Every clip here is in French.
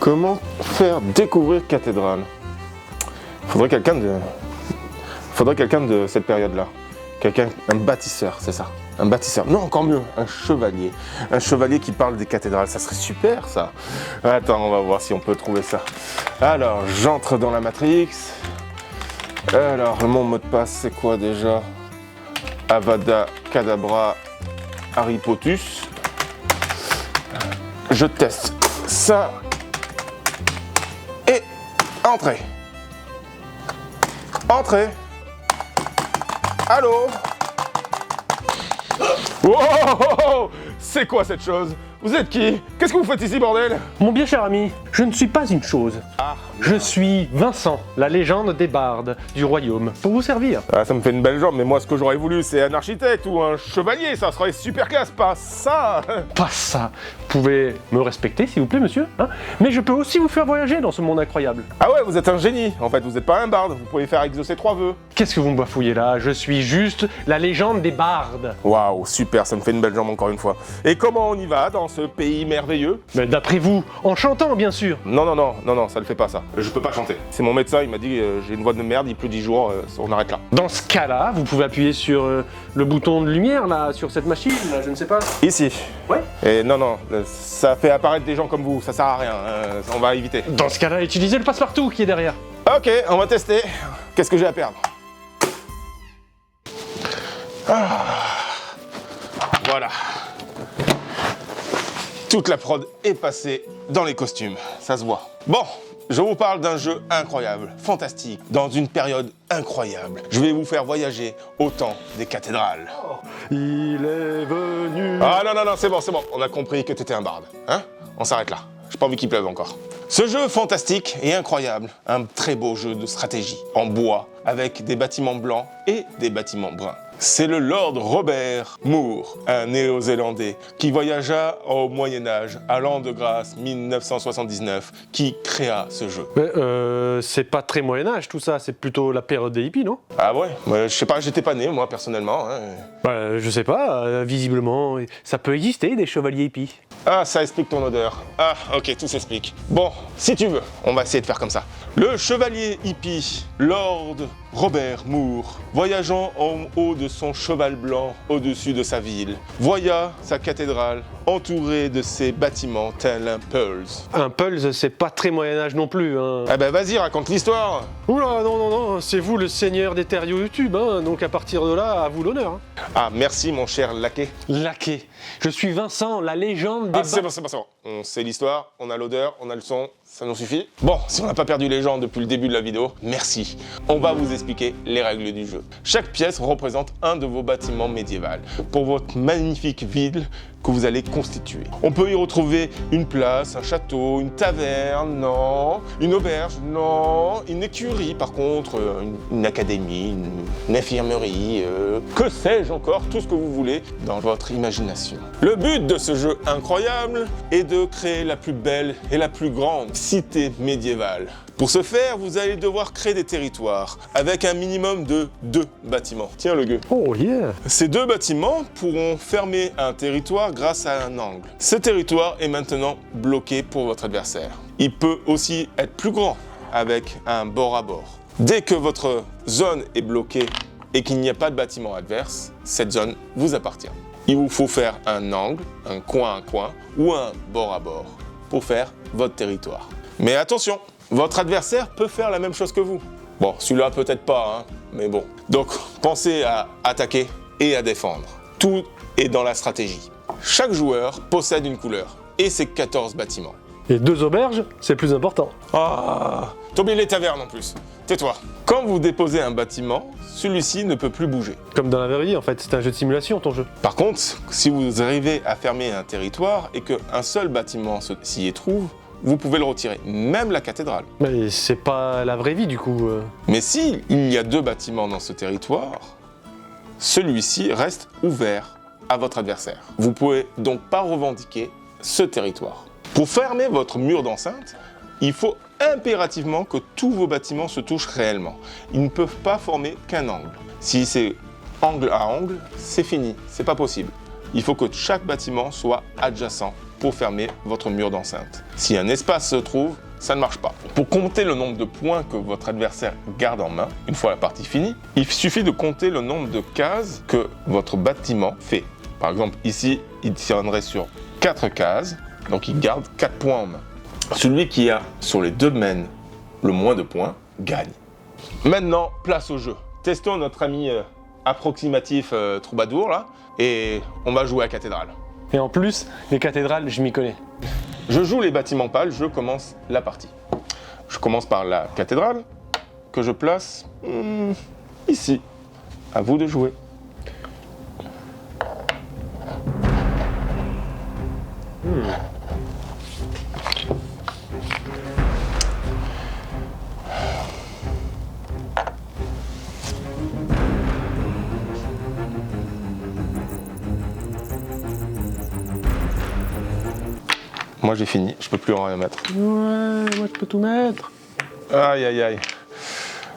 Comment faire découvrir cathédrale? Faudrait quelqu'un de cette période-là. Un bâtisseur, c'est ça. Un bâtisseur. Non, encore mieux, un chevalier. Un chevalier qui parle des cathédrales, ça serait super ça. Attends, on va voir si on peut trouver ça. Alors, j'entre dans la Matrix. Alors, mon mot de passe, c'est quoi déjà? Avada Kedavra Harry Potus. Je teste ça. Et entrée. Entrée. Allô? Wow! C'est quoi cette chose? Vous êtes qui? Qu'est-ce que vous faites ici, bordel? Mon bien cher ami, je ne suis pas une chose. Ah. Je suis Vincent, la légende des bardes du royaume, pour vous servir. Ah, ça me fait une belle jambe, mais moi, ce que j'aurais voulu, c'est un architecte ou un chevalier. Ça serait super classe, pas ça. Pas ça. Vous pouvez me respecter, s'il vous plaît, monsieur, hein? Mais je peux aussi vous faire voyager dans ce monde incroyable. Ah ouais, vous êtes un génie. En fait, vous n'êtes pas un barde. Vous pouvez faire exaucer 3 vœux. Qu'est-ce que vous me bafouillez là? Je suis juste la légende des bardes. Waouh, super, ça me fait une belle jambe encore une fois. Et comment on y va dans ce pays merveilleux? Mais d'après vous, en chantant, bien sûr. Non, ça le fait pas ça. Je peux pas chanter. C'est mon médecin, il m'a dit j'ai une voix de merde, il pleut 10 jours, on arrête là. Dans ce cas-là, vous pouvez appuyer sur le bouton de lumière, là, sur cette machine, là, je ne sais pas. Ici. Ouais. Et non, ça fait apparaître des gens comme vous, ça sert à rien, on va éviter. Dans ce cas-là, utilisez le passe-partout qui est derrière. Ok, on va tester. Qu'est-ce que j'ai à perdre? Ah. Voilà. Toute la prod est passée dans les costumes, ça se voit. Bon, je vous parle d'un jeu incroyable, fantastique, dans une période incroyable. Je vais vous faire voyager au temps des cathédrales. Il est venu... Ah non, c'est bon, on a compris que t'étais un barde, hein? On s'arrête là, j'ai pas envie qu'il pleuve encore. Ce jeu fantastique et incroyable, un très beau jeu de stratégie, en bois, avec des bâtiments blancs et des bâtiments bruns. C'est le Lord Robert Moore, un Néo-Zélandais qui voyagea au Moyen-Âge, à l'an de grâce 1979, qui créa ce jeu. Mais c'est pas très Moyen-Âge tout ça, c'est plutôt la période des hippies, non? Ah ouais? Je sais pas, j'étais pas né, moi, personnellement. Hein. Je sais pas, visiblement, ça peut exister des chevaliers hippies. Ah, ça explique ton odeur. Ah, ok, tout s'explique. Bon, si tu veux, on va essayer de faire comme ça. Le chevalier hippie, Lord Robert Moore, voyageant en haut de son cheval blanc au-dessus de sa ville, voya sa cathédrale entourée de ses bâtiments tels un pulse. Un pulse, c'est pas très Moyen-Âge non plus, hein. Ah ben vas-y, raconte l'histoire. Oula, non, c'est vous le seigneur des terres YouTube, hein, donc à partir de là, à vous l'honneur. Hein. Ah, merci mon cher laquais. Laquais. Je suis Vincent, la légende des... Ah, c'est bon. On sait l'histoire, on a l'odeur, on a le son, ça nous suffit. Bon, si on n'a pas perdu les gens depuis le début de la vidéo, merci. On va vous expliquer les règles du jeu. Chaque pièce représente un de vos bâtiments médiévaux pour votre magnifique ville que vous allez constituer. On peut y retrouver une place, un château, une taverne, non, une auberge, non, une écurie par contre, une académie, une infirmerie, que sais-je encore, tout ce que vous voulez dans votre imagination. Le but de ce jeu incroyable est de créer la plus belle et la plus grande cité médiévale. Pour ce faire, vous allez devoir créer des territoires avec un minimum de 2 bâtiments. Tiens le gueux. Oh yeah. Ces 2 bâtiments pourront fermer un territoire grâce à un angle. Ce territoire est maintenant bloqué pour votre adversaire. Il peut aussi être plus grand avec un bord à bord. Dès que votre zone est bloquée et qu'il n'y a pas de bâtiment adverse, cette zone vous appartient. Il vous faut faire un angle, un coin à coin ou un bord à bord pour faire votre territoire. Mais attention, votre adversaire peut faire la même chose que vous. Bon, celui-là peut-être pas, hein, mais bon. Donc, pensez à attaquer et à défendre. Tout est dans la stratégie. Chaque joueur possède une couleur et ses 14 bâtiments. Et 2 auberges, c'est plus important. Ah, t'oublies les tavernes en plus. Tais-toi. Quand vous déposez un bâtiment, celui-ci ne peut plus bouger. Comme dans la vraie vie, en fait, c'est un jeu de simulation, ton jeu. Par contre, si vous arrivez à fermer un territoire et qu'un seul bâtiment s'y trouve, vous pouvez le retirer, même la cathédrale. Mais c'est pas la vraie vie, du coup. Mais si il y a 2 bâtiments dans ce territoire, celui-ci reste ouvert à votre adversaire. Vous pouvez donc pas revendiquer ce territoire. Pour fermer votre mur d'enceinte, il faut impérativement que tous vos bâtiments se touchent réellement. Ils ne peuvent pas former qu'un angle. Si c'est angle à angle, c'est fini, c'est pas possible. Il faut que chaque bâtiment soit adjacent pour fermer votre mur d'enceinte. Si un espace se trouve, ça ne marche pas. Pour compter le nombre de points que votre adversaire garde en main, une fois la partie finie, il suffit de compter le nombre de cases que votre bâtiment fait. Par exemple, ici, il tiendrait sur 4 cases, donc il garde 4 points en main. Celui qui a sur les deux domaines le moins de points gagne. Maintenant, place au jeu. Testons notre ami approximatif troubadour là, et on va jouer à cathédrale. Et en plus, les cathédrales, je m'y connais. Je joue les bâtiments pâles, je commence la partie. Je commence par la cathédrale, que je place ici. À vous de jouer. Moi j'ai fini, je peux plus en rien mettre. Ouais, moi je peux tout mettre. Aïe aïe aïe.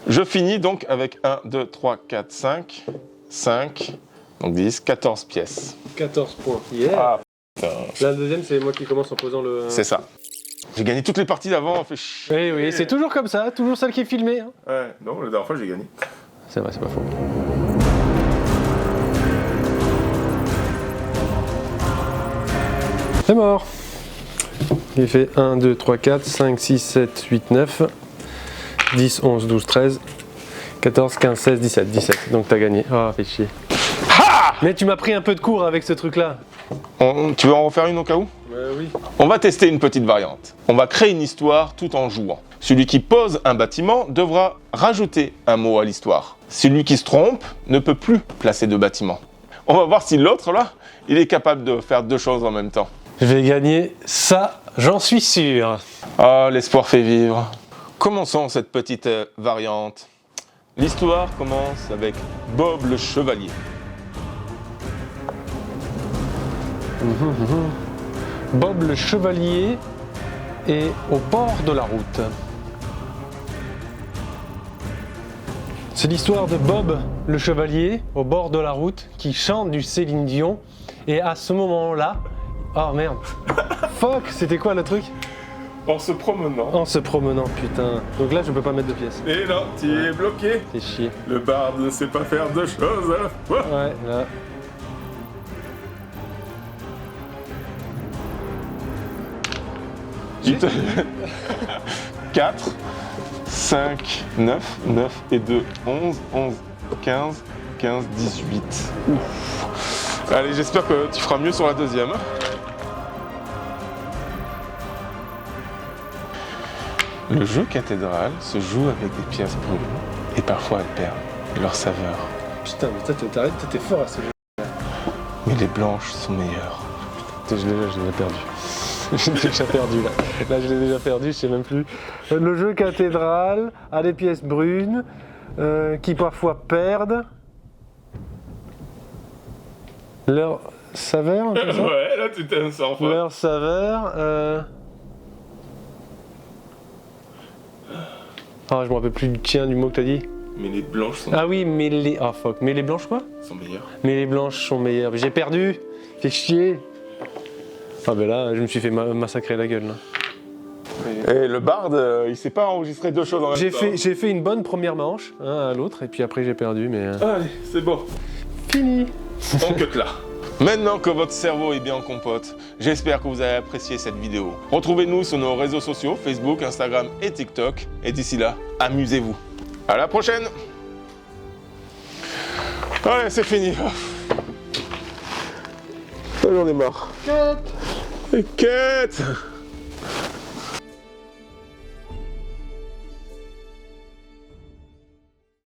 Je finis donc avec 1, 2, 3, 4, 5, 5, donc 10, 14 pièces. 14 points. Yeah. Ah putain. La deuxième, c'est moi qui commence en posant le... C'est ça. J'ai gagné toutes les parties d'avant, on fait chier. Oui, oui, c'est toujours comme ça, toujours celle qui est filmée. Hein. Ouais, non, la dernière fois j'ai gagné. C'est vrai, c'est pas faux. C'est mort. Il fait 1, 2, 3, 4, 5, 6, 7, 8, 9, 10, 11, 12, 13, 14, 15, 16, 17, 17. Donc t'as gagné. Ah, fait chier. Mais tu m'as pris un peu de cours avec ce truc-là. Tu veux en refaire une au cas où? Oui. On va tester une petite variante. On va créer une histoire tout en jouant. Celui qui pose un bâtiment devra rajouter un mot à l'histoire. Celui qui se trompe ne peut plus placer de bâtiment. On va voir si l'autre là, il est capable de faire deux choses en même temps. Je vais gagner ça, j'en suis sûr. Ah, l'espoir fait vivre. Commençons cette petite variante. L'histoire commence avec Bob le chevalier. Bob le chevalier est au bord de la route. C'est l'histoire de Bob le chevalier au bord de la route qui chante du Céline Dion. Et à ce moment-là... Oh merde. Fuck, c'était quoi le truc? En se promenant. En se promenant, putain. Donc là, je peux pas mettre de pièces. Et là, tu es bloqué. C'est chier. Le barde ne sait pas faire deux choses à la fois. Ouais, là. Il te... 4, 5, 9, 9 et 2, 11, 11, 15, 15, 18. Ouf. Allez, j'espère que tu feras mieux sur la deuxième. Le jeu cathédrale se joue avec des pièces brunes et parfois elles perdent leur saveur. Putain, mais toi, t'arrêtes, t'étais fort à ce jeu. Mais les blanches sont meilleures. Putain, je l'ai déjà perdu. Je l'ai déjà perdu là. Là, je l'ai déjà perdu, je sais même plus. Le jeu cathédrale a des pièces brunes qui parfois perdent leur saveur. Ouais, là tu t'aimes ça enfin. Leur saveur. Ah, je me rappelle plus du tien, du mot que t'as dit. Mais les blanches sont... Ah oui, mais les... Ah fuck, mais les blanches quoi? sont meilleures. Mais les blanches sont meilleures. J'ai perdu. Fais chier. Ah ben là, je me suis fait massacrer la gueule là. Et le barde, il sait pas enregistrer deux choses en même temps. J'ai fait une bonne première manche, à l'autre, et puis après j'ai perdu, mais... Allez, c'est bon. Fini. On cut là. Maintenant que votre cerveau est bien en compote, j'espère que vous avez apprécié cette vidéo. Retrouvez-nous sur nos réseaux sociaux, Facebook, Instagram et TikTok. Et d'ici là, amusez-vous. À la prochaine. Allez, c'est fini. J'en ai marre. Quête.